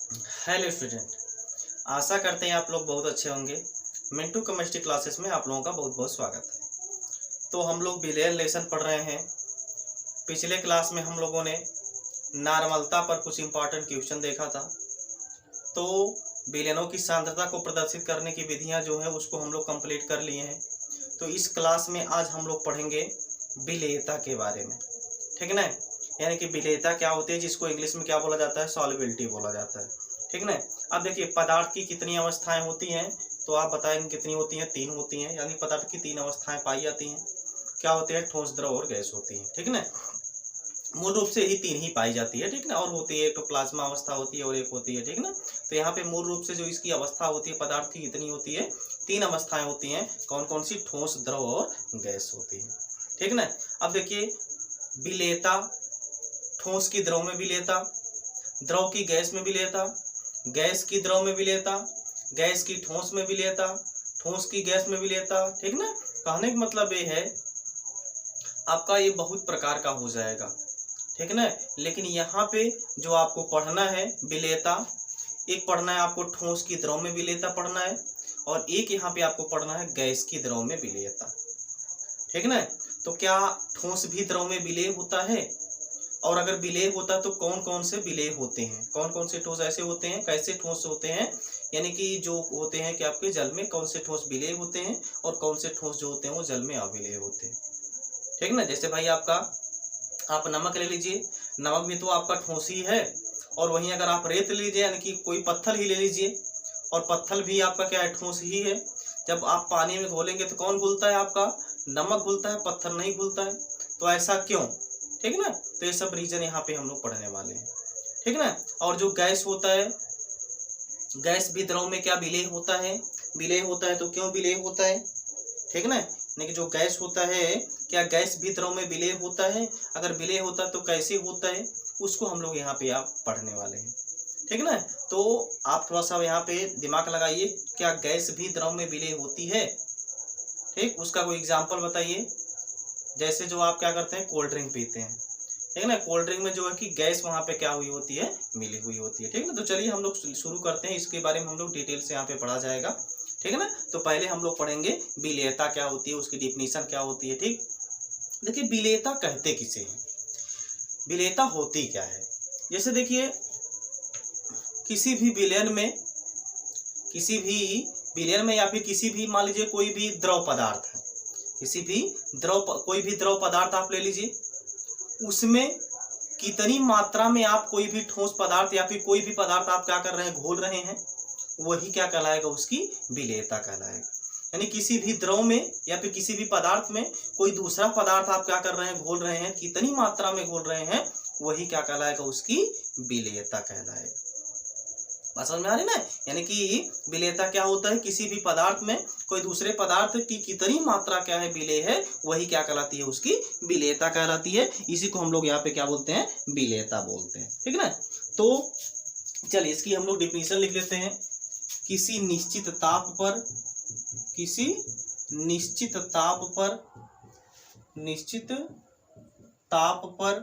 Hello student, आशा करते हैं आप लोग बहुत अच्छे होंगे। मिंटू केमिस्ट्री क्लासेस में आप लोगों का बहुत बहुत स्वागत है। तो हम लोग विलेन लेसन पढ़ रहे हैं। पिछले क्लास में हम लोगों ने नॉर्मलता पर कुछ इंपॉर्टेंट क्वेश्चन देखा था। तो विलेनों की सांद्रता को प्रदर्शित करने की विधियां जो है उसको हम लोग कंप्लीट कर लिए हैं। तो इस क्लास में आज हम लोग पढ़ेंगे विलेयता के बारे में, ठीक ना। यानी कि विलेयता क्या होती है, जिसको इंग्लिश में क्या बोला जाता है, सॉल्युबिलिटी बोला जाता है, ठीक ना। अब देखिए पदार्थ की कितनी अवस्थाएं होती हैं, तो आप बताएंगे कितनी होती हैं? 3 होती हैं। यानी पदार्थ की 3 अवस्थाएं पाई जाती हैं। क्या होते हैं? ठोस, द्रव और गैस होती हैं, ठीक ना। मूल रूप से ही 3 ही पाई जाती है, ठीक ना। और होती है एक तो प्लाज्मा अवस्था होती है और एक होती है, ठीक ना। तो यहाँ पे मूल रूप से जो इसकी अवस्था होती है पदार्थ की कितनी होती है? 3 अवस्थाएं होती हैं। कौन कौन सी? ठोस, द्रव और गैस होती है, ठीक ना। अब देखिए विलेयता, ठोस की द्रव में विलेयता, द्रव की गैस में विलेयता, गैस की द्रव में विलेयता, गैस की ठोस में विलेयता, ठोस की गैस में विलेयता, ठीक ना। कहने का मतलब ये है आपका ये बहुत प्रकार का हो जाएगा, ठीक ना। लेकिन यहाँ पे जो आपको पढ़ना है विलेयता, एक पढ़ना है आपको ठोस की द्रव में विलेयता पढ़ना है, और एक यहाँ पे आपको पढ़ना है गैस की द्रव में विलेयता, ठीक ना। तो क्या ठोस भी द्रव में विलेय होता है? और अगर विलेय होता तो कौन कौन से विलेय होते हैं? कौन कौन से ठोस ऐसे होते हैं, कैसे ठोस होते हैं? यानी कि जो होते हैं कि आपके जल में कौन से ठोस विलेय होते हैं और कौन से ठोस जो होते हैं वो जल में अविलेय होते हैं, ठीक ना। जैसे भाई आपका आप नमक ले लीजिए, नमक भी तो आपका ठोस ही है। और वहीं अगर आप रेत लीजिए, यानी कि कोई पत्थर ही ले लीजिए, और पत्थर भी आपका क्या है? ठोस ही है। जब आप पानी में घोलेंगे तो कौन घुलता है? आपका नमक घुलता है, पत्थर नहीं घुलता है। तो ऐसा क्यों, ठीक ना। तो ये सब रीजन यहाँ पे हम लोग पढ़ने वाले हैं, ठीक ना। और जो गैस होता है, गैस भी द्रव में क्या विलेय होता है? विलेय होता है। तो क्यों विलेय होता है, ठीक ना। यानी कि जो गैस होता है, क्या गैस भी द्रव में विलेय होता है? अगर विलेय होता है तो कैसे होता है, उसको हम लोग यहाँ पे आप पढ़ने वाले हैं, ठीक ना। तो आप थोड़ा सा यहाँ पे दिमाग लगाइए, क्या गैस भी द्रव में विलेय होती है? ठीक, उसका कोई एग्जाम्पल बताइए। जैसे जो आप क्या करते हैं, कोल्ड ड्रिंक पीते हैं, ठीक है ना। कोल्ड ड्रिंक में जो है कि गैस वहां पे क्या हुई होती है? मिली हुई होती है, ठीक है ना। तो चलिए हम लोग शुरू करते हैं, इसके बारे में हम लोग डिटेल से यहाँ पे पढ़ा जाएगा, ठीक है ना। तो पहले हम लोग पढ़ेंगे विलेयता क्या होती है, उसकी डिफिनीशन क्या होती है, ठीक। देखिए विलेयता कहते किसे हैं, विलेयता होती क्या है। जैसे देखिए किसी भी विलयन में, किसी भी विलयन में या फिर किसी भी मान लीजिए कोई भी द्रव पदार्थ है, किसी भी कोई भी द्रव पदार्थ आप ले लीजिए, उसमें कितनी मात्रा में आप कोई भी ठोस पदार्थ या फिर कोई भी पदार्थ आप क्या कर रहे हैं? घोल रहे हैं, वही क्या कहलाएगा? उसकी विलेयता कहलाएगा। यानी किसी भी द्रव में या फिर किसी भी पदार्थ में कोई दूसरा पदार्थ आप क्या कर रहे हैं? घोल रहे हैं, कितनी मात्रा में घोल रहे हैं, वही क्या कहलाएगा? उसकी विलेयता कहलाएगा। बात समझ में आ रही ना। यानी कि विलेयता क्या होता है? किसी भी पदार्थ में कोई दूसरे पदार्थ की कितनी मात्रा क्या है? विलेय है, वही क्या कहलाती है? उसकी विलेयता कहलाती है। इसी को हम लोग यहाँ पे क्या बोलते हैं? विलेयता बोलते हैं, ठीक ना। तो चलिए इसकी हम लोग डिफिनीशन लिख लेते हैं। किसी निश्चित ताप पर, किसी निश्चित ताप पर, निश्चित ताप पर,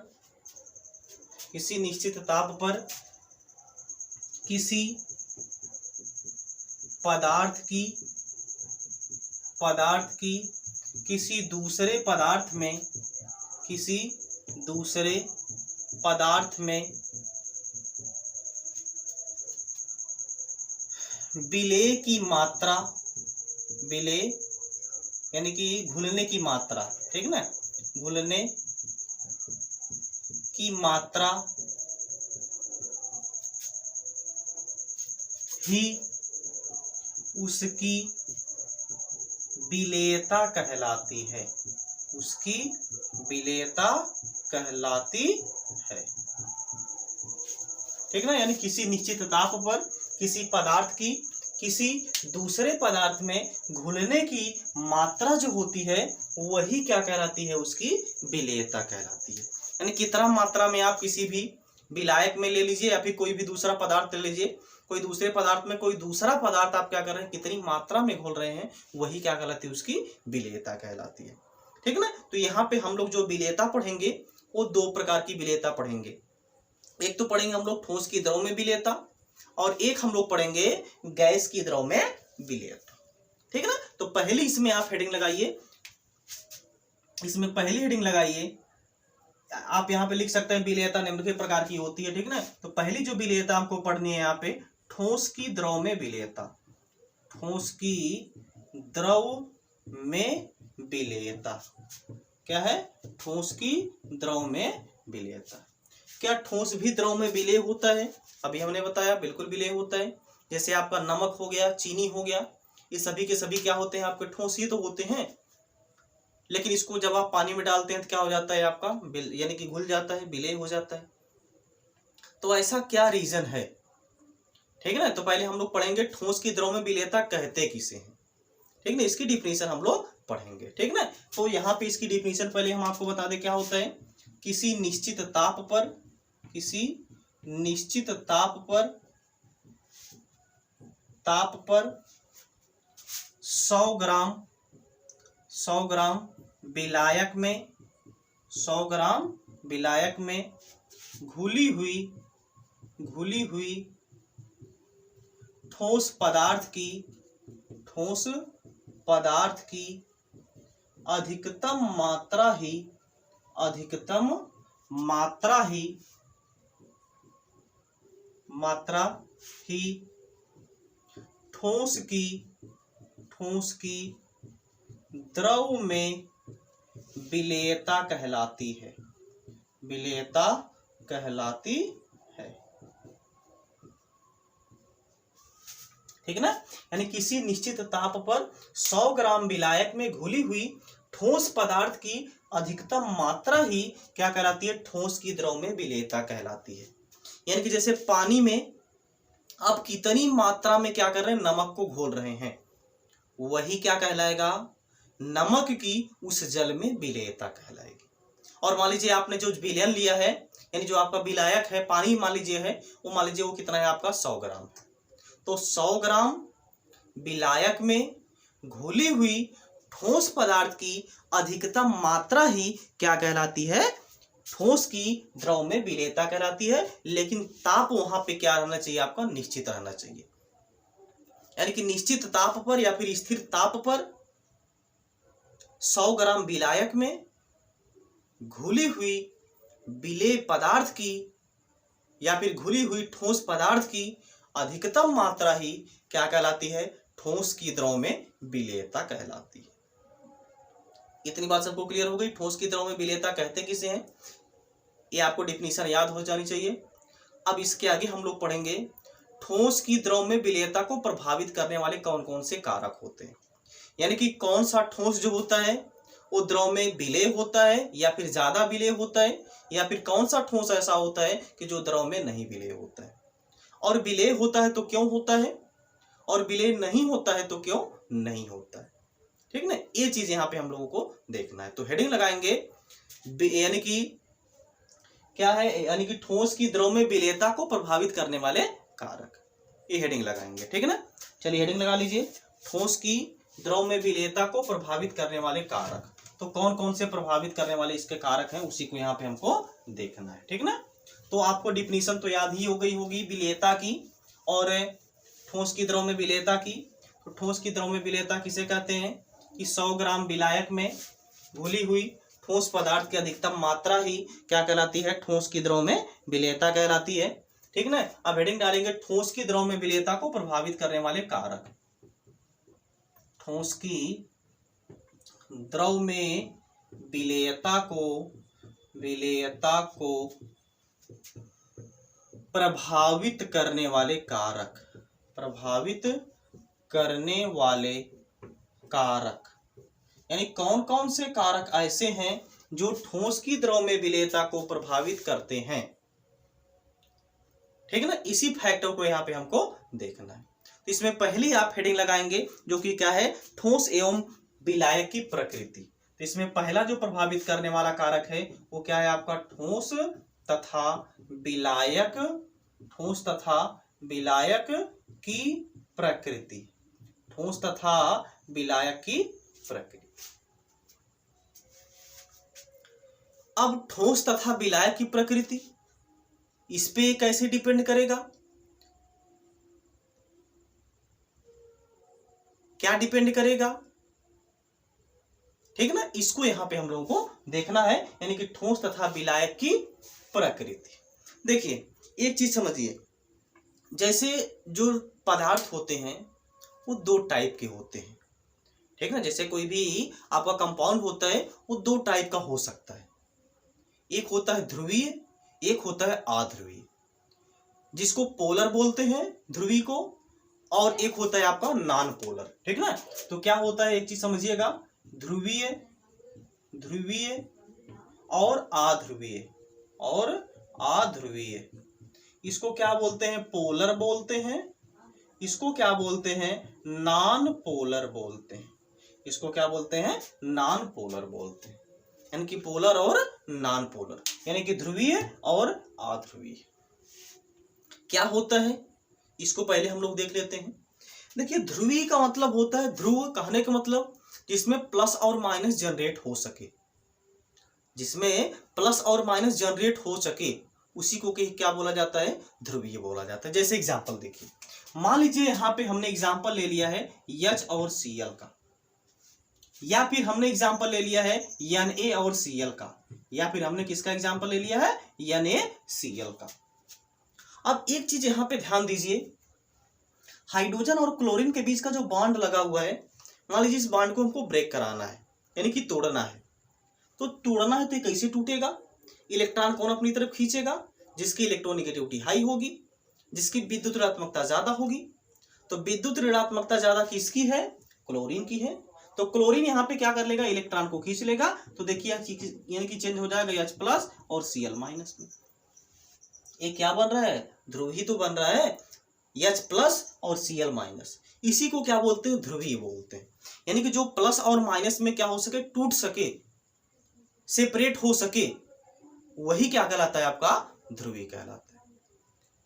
किसी निश्चित ताप पर किसी पदार्थ की किसी दूसरे पदार्थ में, किसी दूसरे पदार्थ में विलेय की मात्रा, विलेय यानी कि घुलने की मात्रा, ठीक ना, घुलने की मात्रा ही उसकी विलेयता कहलाती है, उसकी विलेयता कहलाती है, ठीक ना। यानी किसी निश्चित ताप पर किसी पदार्थ की किसी दूसरे पदार्थ में घुलने की मात्रा जो होती है वही क्या कहलाती है? उसकी विलेयता कहलाती है। यानी कितना मात्रा में आप किसी भी विलायक में ले लीजिए या फिर कोई भी दूसरा पदार्थ ले लीजिए, कोई दूसरे पदार्थ में कोई दूसरा पदार्थ आप क्या कर रहे हैं? कितनी मात्रा में घोल रहे हैं, वही क्या कहलाती है? उसकी विलेयता कहलाती है, ठीक ना। तो यहाँ पे हम लोग जो विलेयता पढ़ेंगे वो 2 प्रकार की विलेयता पढ़ेंगे। एक तो पढ़ेंगे हम लोग ठोस की द्रव में विलेयता, और एक हम लोग पढ़ेंगे गैस की द्रव में विलेयता। ठीक है ना। तो पहली इसमें आप हेडिंग लगाइए, इसमें पहली हेडिंग लगाइए, आप यहाँ पे लिख सकते हैं विलेयता निम्नलिखित प्रकार की होती है। ठीक है ना। तो पहली जो विलेयता हमको पढ़नी है यहाँ पे, ठोस की द्रव में विलेयता। ठोस की द्रव में विलेयता क्या है? ठोस की द्रव में विलेयता। क्या ठोस भी द्रव में विलेय होता है? अभी हमने बताया बिल्कुल विलेय होता है। जैसे आपका नमक हो गया, चीनी हो गया, ये सभी के सभी क्या होते हैं? आपके ठोस ही तो होते हैं। लेकिन इसको जब आप पानी में डालते हैं तो क्या हो जाता है? आपका यानी कि घुल जाता है, विलेय हो जाता है। तो ऐसा क्या रीजन है? ठीक है ना। तो पहले हम लोग पढ़ेंगे ठोस की द्रव में विलेयता कहते किसे हैं। ठीक ना। इसकी डिफिनीशन हम लोग पढ़ेंगे। ठीक ना। तो यहाँ पे इसकी डिफिनीशन पहले हम आपको बता दें क्या होता है। किसी निश्चित ताप पर, किसी निश्चित ताप पर 100 ग्राम विलायक में, 100 ग्राम विलायक में घुली हुई ठोस पदार्थ की अधिकतम मात्रा ही ठोस की द्रव में विलेयता कहलाती है। विलेयता कहलाती है। ठीक है ना। यानी किसी निश्चित ताप पर 100 ग्राम विलायक में घुली हुई ठोस पदार्थ की अधिकतम मात्रा ही क्या कहलाती है? ठोस की द्रव में विलेयता कहलाती है। यानी कि जैसे पानी में आप कितनी मात्रा में क्या कर रहे हैं? नमक को घोल रहे हैं, वही क्या कहलाएगा? नमक की उस जल में विलेयता कहलाएगी। और मान लीजिए आपने जो विलयन लिया है, यानी जो आपका विलायक है, पानी मान लीजिए है, वो मान लीजिए वो कितना है? आपका 100 ग्राम। तो 100 ग्राम विलायक में घुली हुई ठोस पदार्थ की अधिकतम मात्रा ही क्या कहलाती है? ठोस की द्रव में विलेयता कहलाती है। लेकिन ताप वहां पे क्या रहना चाहिए? आपका निश्चित रहना चाहिए। यानी कि निश्चित ताप पर या फिर स्थिर ताप पर 100 ग्राम विलायक में घुली हुई विलेय पदार्थ की या फिर घुली हुई ठोस पदार्थ की अधिकतम मात्रा ही क्या कहलाती है? ठोस की द्रव में विलेयता कहलाती है। इतनी बात सबको क्लियर हो गई? ठोस की द्रव में विलेयता कहते किसे हैं, ये आपको डिफिनीशन याद हो जानी चाहिए। अब इसके आगे हम लोग पढ़ेंगे ठोस की द्रव में विलेयता को प्रभावित करने वाले कौन कौन से कारक होते हैं। यानी कि कौन सा ठोस जो होता है वो द्रव में विलेय होता है या फिर ज्यादा विलेय होता है, या फिर कौन सा ठोस ऐसा होता है कि जो द्रव में नहीं विलेय होता है। और विलेय होता है तो क्यों होता है, और विलेय नहीं होता है तो क्यों नहीं होता है। ठीक ना। ये चीज यहाँ पे हम लोगों को देखना है। तो हेडिंग लगाएंगे, यानी कि क्या है? यानी कि ठोस की द्रव में विलेयता को प्रभावित करने वाले कारक, ये हेडिंग लगाएंगे। ठीक है ना। चलिए हेडिंग लगा लीजिए, ठोस की द्रव में विलेयता को प्रभावित करने वाले कारक। तो कौन कौन से प्रभावित करने वाले इसके कारक हैं, उसी को यहाँ पे हमको देखना है। ठीक ना। तो आपको डिफिनीशन तो याद ही हो गई होगी विलेयता की और ठोस की द्रव में विलेयता की। तो ठोस की द्रव में विलेयता किसे कहते हैं? कि 100 ग्राम विलायक में घुली हुई ठोस पदार्थ की अधिकतम मात्रा ही क्या कहलाती है? ठोस की द्रव में विलेयता कहलाती है। ठीक ना। अब हेडिंग डालेंगे ठोस की द्रव में विलेयता को प्रभावित करने वाले कारक। ठोस की द्रव में विलेयता को प्रभावित करने वाले कारक, प्रभावित करने वाले कारक। यानी कौन कौन से कारक ऐसे हैं जो ठोस की द्रव में विलेयता को प्रभावित करते हैं। ठीक है ना। इसी फैक्टर को यहाँ पे हमको देखना है। तो इसमें पहली आप हेडिंग लगाएंगे जो कि क्या है? ठोस एवं विलायक की प्रकृति। तो इसमें पहला जो प्रभावित करने वाला कारक है वो क्या है? आपका ठोस तथा विलायक की प्रकृति। ठोस तथा विलायक की प्रकृति। अब ठोस तथा विलायक की प्रकृति इस पे कैसे डिपेंड करेगा? क्या डिपेंड करेगा, ठीक ना। इसको यहां पे हम लोगों को देखना है, यानी कि ठोस तथा विलायक की प्रकृति। देखिए एक चीज समझिए, जैसे जो पदार्थ होते हैं वो दो टाइप के होते हैं, ठीक ना। जैसे कोई भी आपका कंपाउंड होता है वो दो टाइप का हो सकता है, एक होता है ध्रुवीय, एक होता है अध्रुवीय, जिसको पोलर बोलते हैं ध्रुवी को, और एक होता है आपका नॉन पोलर, ठीक ना। तो क्या होता है एक चीज समझिएगा, ध्रुवीय, ध्रुवीय और अध्रुवीय, और अध्रुवीय, इसको क्या बोलते हैं, पोलर बोलते हैं, इसको क्या बोलते हैं, नॉन पोलर बोलते हैं, इसको क्या बोलते हैं, नॉन पोलर बोलते हैं, यानी कि पोलर और नॉन पोलर, यानी कि ध्रुवीय और अध्रुवीय। क्या होता है इसको पहले हम लोग देख लेते हैं। देखिए ध्रुवीय का मतलब होता है, ध्रुव कहने का मतलब जिसमें प्लस और माइनस जनरेट हो सके, जिसमें प्लस और माइनस जनरेट हो सके उसी को क्या बोला जाता है, ध्रुवीय बोला जाता है। जैसे एग्जांपल देखिए, मान लीजिए यहाँ पे हमने एग्जांपल ले लिया है H और Cl का, या फिर हमने एग्जांपल ले लिया है Na और Cl का, या फिर हमने किसका एग्जांपल ले लिया है, NaCl का। अब एक चीज यहां पे ध्यान दीजिए, हाइड्रोजन और क्लोरीन के बीच का जो बॉन्ड लगा हुआ है, मान लीजिए इस बॉन्ड को हमको ब्रेक कराना है, यानी कि तोड़ना है। तो तोड़ना है तो कैसे टूटेगा, इलेक्ट्रॉन कौन अपनी तरफ खींचेगा, जिसकी इलेक्ट्रोनेगेटिविटी हाई होगी, जिसकी विद्युत ऋणात्मकता ज्यादा होगी। तो विद्युत ऋणात्मकता ज्यादा किसकी है, क्लोरीन की है। तो क्लोरीन यहाँ पे क्या कर लेगा, इलेक्ट्रॉन को खींच लेगा। तो देखिए यानी कि चेंज हो जाएगा H प्लस और Cl माइनस में। ये क्या बन रहा है, ध्रुवीय तो बन रहा है, H प्लस और Cl माइनस, इसी को क्या बोलते हैं, ध्रुवीय बोलते हैं। यानी कि जो प्लस और माइनस में क्या हो सके, टूट सके, सेपरेट हो सके, वही क्या कहलाता है, आपका ध्रुवीय कहलाता है,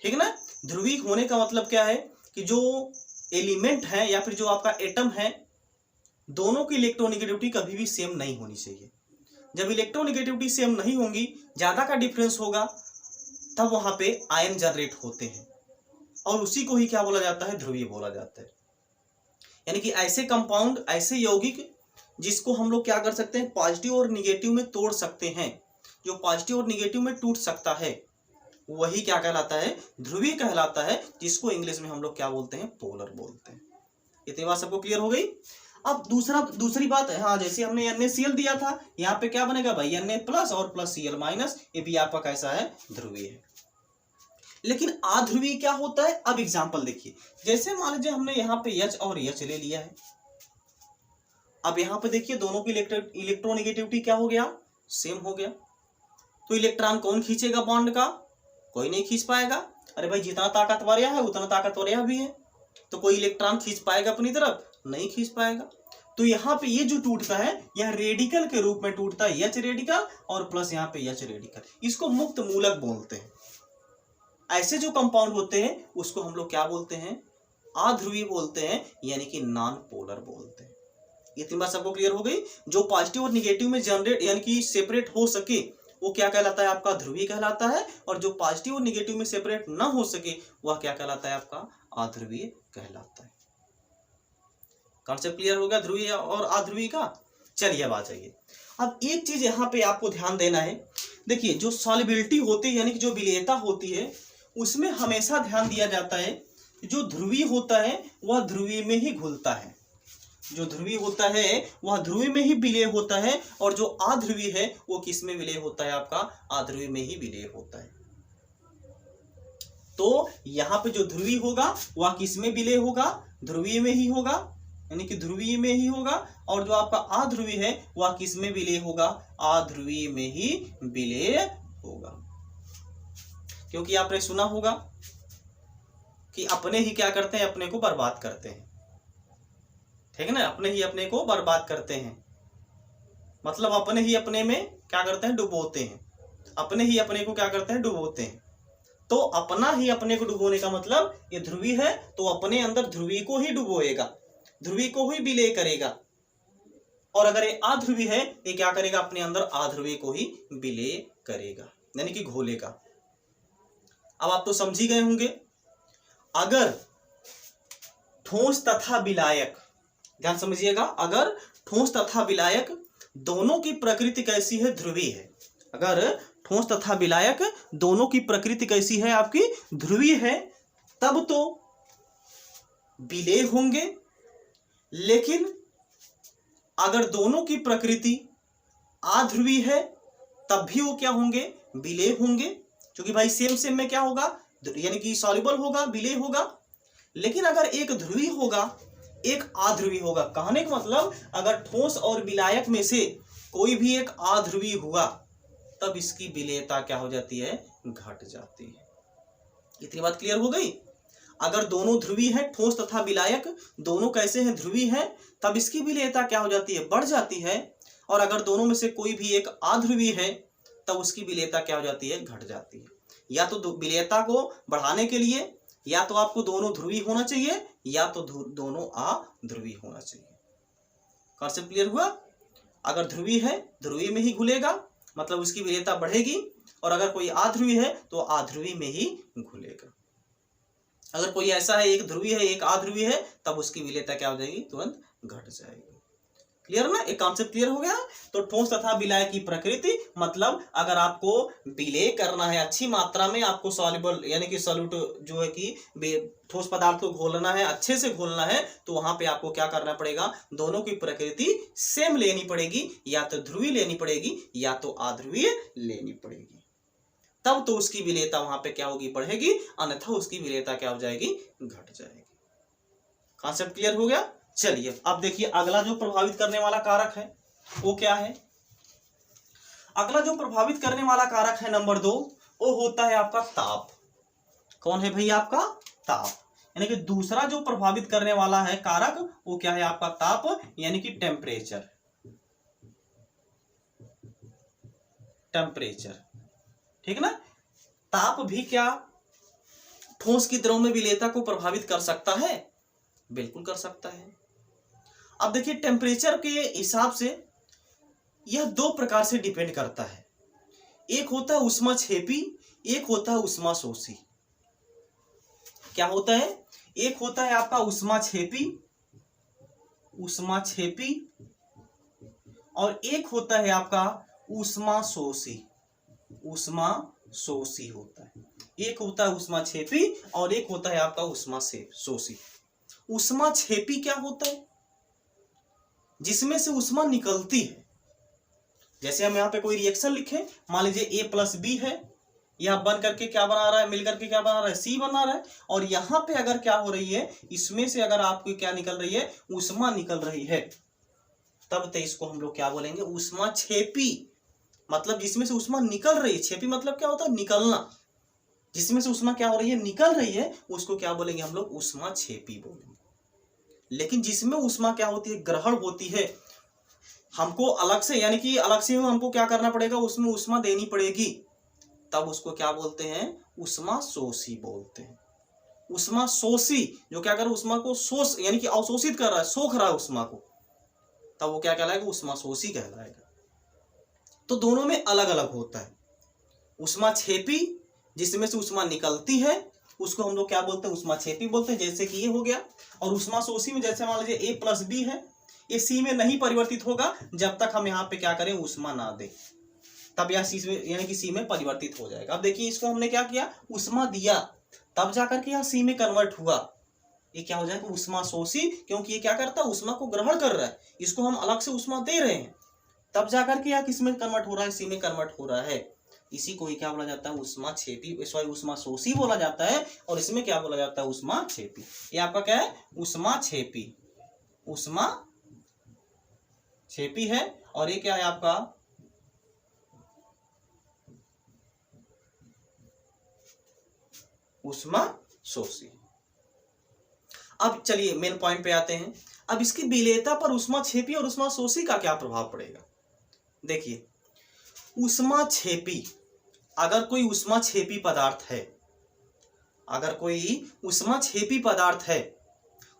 ठीक ना। ध्रुवीय होने का मतलब क्या है कि जो एलिमेंट है या फिर जो आपका एटम है, दोनों की इलेक्ट्रोनेगेटिविटी कभी भी सेम नहीं होनी चाहिए। जब इलेक्ट्रोनेगेटिविटी सेम नहीं होंगी, ज्यादा का डिफरेंस होगा, तब वहां पे आयन जनरेट होते हैं, और उसी को ही क्या बोला जाता है, ध्रुवीय बोला जाता है। यानी कि ऐसे कंपाउंड, ऐसे यौगिक जिसको हम लोग क्या कर सकते हैं, पॉजिटिव और निगेटिव में तोड़ सकते हैं, जो पॉजिटिव और निगेटिव में टूट सकता है, वही क्या कहलाता है, ध्रुवीय कहलाता है, जिसको इंग्लिश में हम लोग क्या बोलते हैं, पोलर बोलते हैं। इतनी बात सबको क्लियर हो गई। अब दूसरी बात है, हाँ, जैसे हमने NaCl दिया था, यहाँ पे क्या बनेगा भाई, Na प्लस और प्लस Cl माइनस, ये भी आपका कैसा है, ध्रुवीय है। लेकिन अध्रुवीय क्या होता है, अब एग्जांपल देखिए, जैसे मान लीजिए हमने यहाँ पे H और H ले लिया है। अब यहाँ पे देखिए दोनों की इलेक्ट्रोनेगेटिविटी क्या हो गया, सेम हो गया। तो इलेक्ट्रॉन कौन खींचेगा बॉन्ड का, कोई नहीं खींच पाएगा। अरे भाई जितना ताकतवर यह है उतना ताकतवर यह भी है, तो कोई इलेक्ट्रॉन खींच पाएगा अपनी तरफ, नहीं खींच पाएगा। तो यहाँ पे ये जो टूटता है, यह रेडिकल के रूप में टूटता है, H रेडिकल और प्लस यहाँ पे H रेडिकल, इसको मुक्त मूलक बोलते हैं। ऐसे जो कंपाउंड होते हैं उसको हम लोग क्या बोलते हैं, अध्रुवीय बोलते हैं, यानी कि नॉन पोलर बोलते हैं। इतनी बात सबको क्लियर हो गई। जो पॉजिटिव और निगेटिव में जनरेट यानी कि सेपरेट हो सके, वो क्या कहलाता है, आपका ध्रुवीय कहलाता है, और जो पॉजिटिव और निगेटिव में सेपरेट ना हो सके, वह क्या कहलाता है, आपका अध्रुवीय कहलाता है। कॉन्सेप्ट क्लियर हो गया ध्रुवीय और अध्रुवीय का। चलिए अब आ जाइए, अब एक चीज यहाँ पे आपको ध्यान देना है। देखिए जो सॉल्युबिलिटी होती है, यानी कि जो विलेयता होती है, उसमें हमेशा ध्यान दिया जाता है जो ध्रुवीय होता है वह ध्रुवीय में ही घुलता है, जो ध्रुवीय होता है वह ध्रुवीय में ही विलय होता है, और जो अध्रुवीय है वो किस में विलय होता है, आपका अध्रुवीय में ही विलय होता है। तो यहाँ पे जो ध्रुवीय होगा वह किस में विलय होगा, ध्रुवीय में ही होगा, यानी कि ध्रुवीय में ही होगा, और जो आपका अध्रुवीय है वह किस में विलय होगा, अध्रुवीय में ही विलय होगा। क्योंकि आपने सुना होगा कि अपने ही क्या करते हैं, अपने को बर्बाद करते हैं, ठीक है ना, अपने ही अपने को बर्बाद करते हैं, मतलब अपने ही अपने में क्या करते हैं, डुबोते हैं, अपने ही अपने को क्या करते हैं, डुबोते हैं। तो अपना ही अपने को डुबोने का मतलब, ये ध्रुवीय है तो अपने अंदर ध्रुवीय को ही डुबोएगा, ध्रुवीय को ही विलय करेगा, और अगर ये अध्रुवीय है ये क्या करेगा, अपने अंदर अध्रुवीय को ही विलय करेगा, यानी कि घोलेगा। अब आप तो समझ ही गए होंगे, अगर ठोस तथा विलायक ध्यान समझिएगा, अगर ठोस तथा विलायक दोनों की प्रकृति कैसी है, ध्रुवीय है। अगर ठोस तथा विलायक दोनों की प्रकृति कैसी है, आपकी ध्रुवीय है, तब तो विलेय होंगे। लेकिन अगर दोनों की प्रकृति अध्रुवीय है तब भी वो क्या होंगे, विलेय होंगे। क्योंकि भाई सेम सेम में क्या होगा, यानी कि सॉल्युबल होगा, विलेय होगा। लेकिन अगर एक ध्रुवीय होगा एक अध्रुवीय होगा, कहने का मतलब अगर ठोस और विलायक में से कोई भी एक अध्रुवीय हुआ तब इसकी विलेयता क्या हो जाती है, घट जाती है। इतनी बात क्लियर हो गई। अगर दोनों ध्रुवीय हैं, ठोस तथा विलायक दोनों कैसे हैं, ध्रुवीय हैं, तब इसकी विलेयता क्या हो जाती है, बढ़ जाती है। और अगर दोनों में से कोई भी एक अध्रुवीय है तब उसकी विलेयता क्या हो जाती है, घट जाती है। या तो विलेयता को बढ़ाने के लिए या तो आपको दोनों ध्रुवीय होना चाहिए या तो दोनों अध्रुवीय होना चाहिए। कॉन्सेप्ट क्लियर हुआ। अगर ध्रुवीय है ध्रुवीय में ही घुलेगा, मतलब उसकी विलेयता बढ़ेगी, और अगर कोई अध्रुवीय है तो अध्रुवीय में ही घुलेगा। अगर कोई ऐसा है एक ध्रुवीय है एक अध्रुवीय है तब उसकी विलेयता क्या हो जाएगी, तुरंत घट जाएगी। क्लियर ना, एक कॉन्सेप्ट क्लियर हो गया। तो ठोस तथा विलायक की प्रकृति, मतलब अगर आपको विलेय करना है अच्छी मात्रा में, आपको सॉल्युबल यानी कि सॉल्यूट जो है कि ठोस पदार्थ को घोलना है, अच्छे से घोलना है, तो वहां पे आपको क्या करना पड़ेगा, दोनों की प्रकृति सेम लेनी पड़ेगी, या तो ध्रुवीय लेनी पड़ेगी या तो अध्रुवीय लेनी पड़ेगी। तब तो उसकी विलेयता वहां पे क्या होगी, बढ़ेगी, अन्यथा उसकी विलेयता क्या हो जाएगी, घट जाएगी। कॉन्सेप्ट क्लियर हो गया। चलिए अब देखिए अगला जो प्रभावित करने वाला कारक है वो क्या है। अगला जो प्रभावित करने वाला कारक है नंबर 2, वो होता है आपका ताप। कौन है भाई, आपका ताप। यानी कि दूसरा जो प्रभावित करने वाला है कारक वो क्या है, आपका ताप, यानी कि टेम्परेचर। टेम्परेचर, ठीक ना। ताप भी क्या ठोस की द्रव में विलेयता को प्रभावित कर सकता है, बिल्कुल कर सकता है। अब देखिए टेम्परेचर के हिसाब से यह दो प्रकार से डिपेंड करता है। एक होता है ऊष्माक्षेपी, एक होता है ऊष्माशोषी। क्या होता है, एक होता है आपका ऊष्माक्षेपी, ऊष्माक्षेपी, और एक होता है आपका ऊष्माशोषी। ऊष्माशोषी होता है, एक होता है ऊष्माक्षेपी और एक होता है आपका ऊष्माशोषी। ऊष्माक्षेपी क्या होता है, जिसमें से ऊष्मा निकलती है। जैसे हम यहाँ पे कोई रिएक्शन लिखे, मान लीजिए A+B है, यह बन करके क्या बना रहा है, मिल करके क्या बना रहा है, C बना रहा है। और यहाँ पे अगर क्या हो रही है, इसमें से अगर आपको क्या निकल रही है, ऊष्मा निकल रही है, तब तो इसको हम लोग क्या बोलेंगे, ऊष्माक्षेपी। मतलब जिसमें से ऊष्मा निकल रही है, छेपी मतलब क्या होता है, निकलना। जिसमें से ऊष्मा क्या हो रही है, निकल रही है, उसको क्या बोलेंगे हम लोग, ऊष्माक्षेपी बोलेंगे। लेकिन जिसमें ऊष्मा क्या होती है, ग्रहण होती है, हमको अलग से यानी कि अलग से हमको क्या करना पड़ेगा, उसमें ऊष्मा देनी पड़ेगी, तब उसको क्या बोलते हैं, ऊष्माशोषी बोलते हैं। ऊष्माशोषी जो क्या कर रहा है, ऊष्मा को शोष यानी कि अवशोषित कर रहा है, सोख रहा है ऊष्मा को, तब वो क्या कहलाएगा, ऊष्माशोषी कहलाएगा। तो दोनों में अलग अलग होता है। ऊष्माक्षेपी जिसमें से ऊष्मा निकलती है उसको हम लोग क्या बोलते हैं, ऊष्माक्षेपी बोलते हैं, जैसे कि ये हो गया। और ऊष्माशोषी में जैसे मान लीजिए A+B है, ये C में नहीं परिवर्तित होगा जब तक हम यहाँ पे क्या करें, ऊष्मा ना दें, तब यह C में यानी कि C में परिवर्तित हो जाएगा। अब देखिए इसको हमने क्या किया, ऊष्मा दिया, तब जाकर के यह C में कन्वर्ट हुआ, ये क्या हो जाएगा, ऊष्माशोषी। क्योंकि ये क्या करता है, ऊष्मा को ग्रहण कर रहा है, इसको हम अलग से ऊष्मा दे रहे हैं, तब जाकर के यह किस में कन्वर्ट हो रहा है, C में कन्वर्ट हो रहा है। इसी को ही क्या बोला जाता है, ऊष्माक्षेपी, सॉरी ऊष्माशोषी बोला जाता है। और इसमें क्या बोला जाता है, ऊष्माक्षेपी। ये आपका क्या है, ऊष्माक्षेपी, ऊष्माक्षेपी है। और ये क्या है आपका, ऊष्माशोषी। अब चलिए मेन पॉइंट पे आते हैं। अब इसकी विलेयता पर ऊष्माक्षेपी और ऊष्माशोषी का क्या प्रभाव पड़ेगा। देखिए ऊष्माक्षेपी, अगर कोई ऊष्माक्षेपी पदार्थ है, अगर कोई ऊष्माक्षेपी पदार्थ है,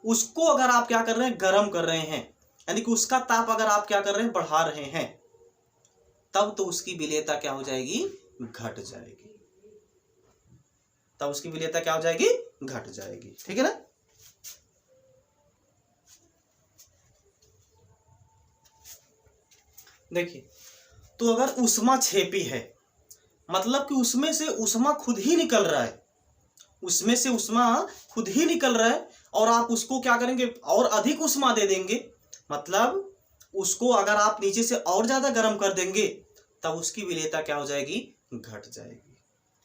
उसको अगर आप क्या कर रहे हैं, गर्म कर रहे हैं, यानी कि उसका ताप अगर आप क्या कर रहे हैं, बढ़ा रहे हैं, तब तो उसकी विलेयता क्या हो जाएगी, घट जाएगी। तब उसकी विलेयता क्या हो जाएगी, घट जाएगी। ठीक है ना। देखिए, तो अगर ऊष्मा छेपी है मतलब कि उसमें से ऊष्मा खुद ही निकल रहा है, उसमें से ऊष्मा खुद ही निकल रहा है और आप उसको क्या करेंगे और अधिक ऊष्मा दे देंगे, मतलब उसको अगर आप नीचे से और ज्यादा गर्म कर देंगे तब उसकी विलेयता क्या हो जाएगी, घट जाएगी।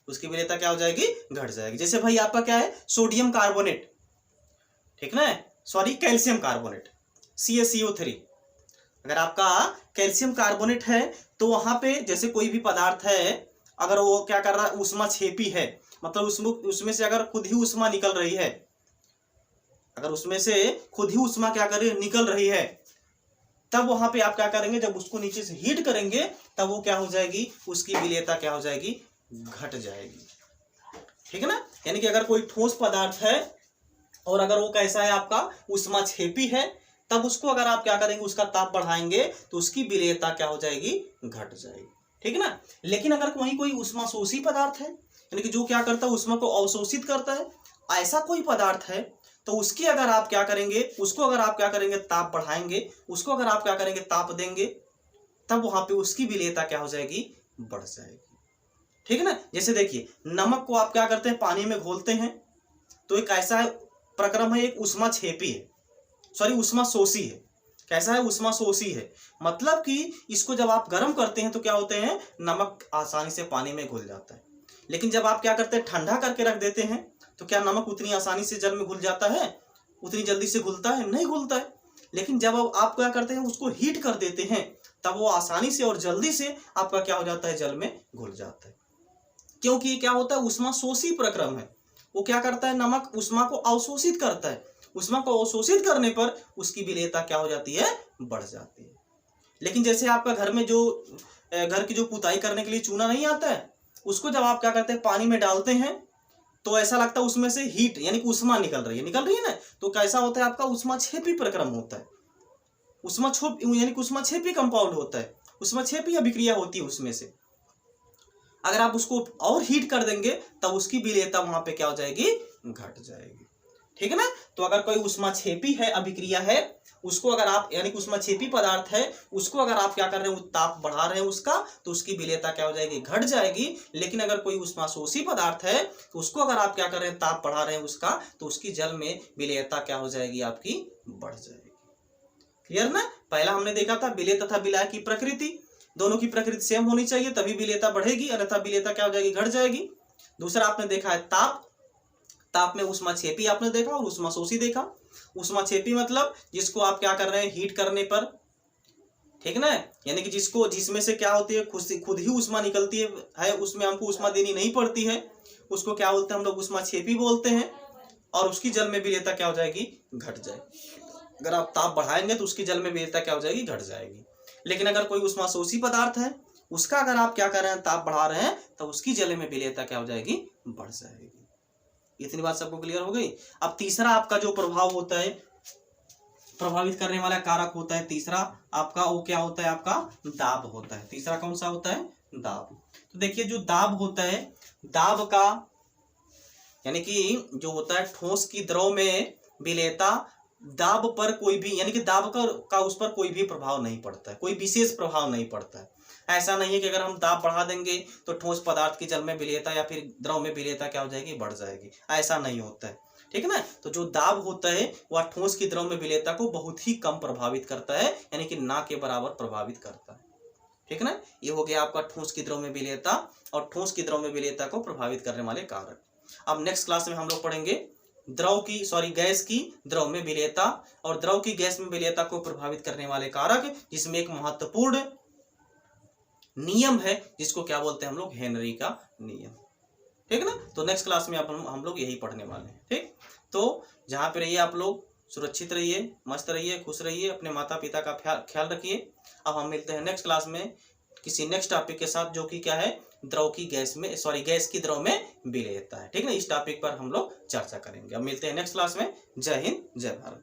उसकी विलेयता क्या हो जाएगी, घट जाएगी। जैसे भाई आपका क्या है, सोडियम कार्बोनेट, ठीक ना, सॉरी कैल्शियम कार्बोनेट CaCO3। अगर आपका कैल्शियम कार्बोनेट है तो वहां पे जैसे कोई भी पदार्थ है, अगर वो क्या कर रहा है, ऊष्मा छेपी है, मतलब उसमें से अगर खुद ही ऊष्मा निकल रही है, अगर उसमें से खुद ही ऊष्मा क्या कर रही है, निकल रही है, तब वहां पे आप क्या करेंगे, जब उसको नीचे से हीट करेंगे तब वो क्या हो जाएगी, उसकी विलेयता क्या हो जाएगी, घट जाएगी। ठीक है ना। यानी कि अगर कोई ठोस पदार्थ है और अगर वो कैसा है, आपका ऊष्मा छेपी है, तब उसको अगर आप क्या करेंगे, उसका ताप बढ़ाएंगे तो उसकी विलेयता क्या हो जाएगी, घट जाएगी। ठीक है ना। लेकिन अगर कोई ऊष्मा शोषी पदार्थ है, यानी कि जो क्या करता है, ऊष्मा को अवशोषित करता है, ऐसा कोई पदार्थ है, तो उसकी अगर आप क्या करेंगे, उसको अगर आप क्या करेंगे, ताप बढ़ाएंगे, उसको अगर आप क्या करेंगे, ताप देंगे, तब वहां पे उसकी विलेयता क्या हो जाएगी, बढ़ जाएगी। ठीक है ना। जैसे देखिए, नमक को आप क्या करते हैं, पानी में घोलते हैं, तो एक ऐसा प्रक्रम है, एक ऊष्मा छेपी है, सॉरी ऊष्मा शोषी है। कैसा है, ऊष्मा शोषी है, मतलब कि इसको जब आप गर्म करते हैं तो क्या होते हैं, नमक आसानी से पानी में घुल जाता है। लेकिन जब आप क्या करते हैं, ठंडा करके रख देते हैं, तो क्या नमक उतनी आसानी से जल में घुल जाता है, उतनी जल्दी से घुलता है, नहीं घुलता है। लेकिन जब आप क्या करते हैं, उसको हीट कर देते हैं, तब वो आसानी से और जल्दी से आपका क्या हो जाता है, जल में घुल जाता है। क्योंकि क्या होता है, ऊष्मा शोषी प्रक्रम है। वो क्या करता है, नमक ऊष्मा को अवशोषित करता है, ऊष्मा को अवशोषित करने पर उसकी विलेयता क्या हो जाती है, बढ़ जाती है। लेकिन जैसे आपका घर में जो घर की जो पुताई करने के लिए चूना नहीं आता है, उसको जब आप क्या करते हैं, पानी में डालते हैं, तो ऐसा लगता है उसमें से हीट यानी कि ऊष्मा निकल रही है ना, तो कैसा होता है, आपका ऊष्मा छेपी प्रक्रम होता है, ऊष्मा यानी कि ऊष्मा छेपी कंपाउंड होता है, ऊष्मा छेपी अभिक्रिया होती है उसमें से। अगर आप उसको और हीट कर देंगे तब उसकी विलेयता वहां पे क्या हो जाएगी, घट जाएगी। ठीक है ना। तो अगर कोई ऊष्मा छेपी है, अभिक्रिया है, उसको अगर आप यानी कि ऊष्मा छेपी पदार्थ है, उसको अगर आप क्या कर रहे हैं, ताप बढ़ा रहे हैं उसका, तो उसकी विलेयता क्या हो जाएगी, घट जाएगी। लेकिन अगर कोई ऊष्मा शोषी पदार्थ है, तो उसको अगर आप क्या कर रहे हैं, ताप बढ़ा रहे हैं उसका, तो उसकी जल में विलेयता क्या हो जाएगी, आपकी बढ़ जाएगी। क्लियर ना। पहला हमने देखा था विलेय तथा विलायक की प्रकृति, दोनों की प्रकृति सेम होनी चाहिए तभी विलेयता बढ़ेगी, अन्यथा विलेयता क्या हो जाएगी, घट जाएगी। दूसरा आपने देखा है ताप, ताप में ऊष्मा छेपी आपने देखा और ऊष्मा शोषी देखा। ऊष्मा छेपी मतलब जिसको आप क्या कर रहे हैं, हीट करने पर, ठीक ना, यानी कि जिसमें से क्या होती है, खुद ही ऊष्मा निकलती है, उसमें हमको ऊष्मा देनी नहीं पड़ती है, उसको क्या बोलते हैं हम लोग, ऊष्मा छेपी बोलते हैं। और उसकी जल में विलेयता क्या हो जाएगी, घट जाएगी। अगर आप ताप बढ़ाएंगे तो उसकी जल में विलेयता क्या हो जाएगी, घट जाएगी। लेकिन अगर कोई ऊष्मा शोषी पदार्थ है, उसका अगर आप क्या कर रहे हैं, ताप बढ़ा रहे हैं, तो उसकी जल में विलेयता क्या हो जाएगी, बढ़ जाएगी। इतनी बात सबको क्लियर हो गई। अब तीसरा आपका जो प्रभाव होता है, प्रभावित करने वाला कारक होता है तीसरा आपका, वो क्या होता है, आपका दाब होता है। तीसरा कौन सा होता है, दाब। तो देखिए जो दाब होता है, दाब का यानी कि जो होता है ठोस की द्रव में विलेयता, दाब पर कोई भी यानी कि दाब का उस पर कोई भी प्रभाव नहीं पड़ता है, कोई विशेष प्रभाव नहीं पड़ता है। ऐसा नहीं है कि अगर हम दाब बढ़ा देंगे तो ठोस पदार्थ की जल में विलेयता या फिर द्रव में विलेयता क्या हो जाएगी, बढ़ जाएगी, ऐसा नहीं होता है। ठीक है ना। तो जो दाब होता है वह ठोस की द्रव में विलेयता को बहुत ही कम प्रभावित करता है, यानी कि ना के बराबर प्रभावित करता है। ठीक है ना। ये हो गया आपका ठोस की द्रव में विलेयता और ठोस की द्रव में विलेयता को प्रभावित करने वाले कारक। अब नेक्स्ट क्लास में हम लोग पढ़ेंगे गैस की द्रव में विलेयता और द्रव की गैस में विलेयता को प्रभावित करने वाले कारक, जिसमें एक महत्वपूर्ण नियम है जिसको क्या बोलते हैं हम लोग, हेनरी का नियम। ठीक है ना। तो नेक्स्ट क्लास में हम लोग यही पढ़ने वाले हैं। ठीक, तो जहाँ पे रहिए आप लोग सुरक्षित रहिए, मस्त रहिए, खुश रहिए, अपने माता पिता का ख्याल रखिए। अब हम मिलते हैं नेक्स्ट क्लास में किसी नेक्स्ट टॉपिक के साथ, जो कि क्या है, गैस की द्रव में विलेयता है। ठीक है ना। इस टॉपिक पर हम लोग चर्चा करेंगे। अब मिलते हैं नेक्स्ट क्लास में। जय हिंद, जय भारत।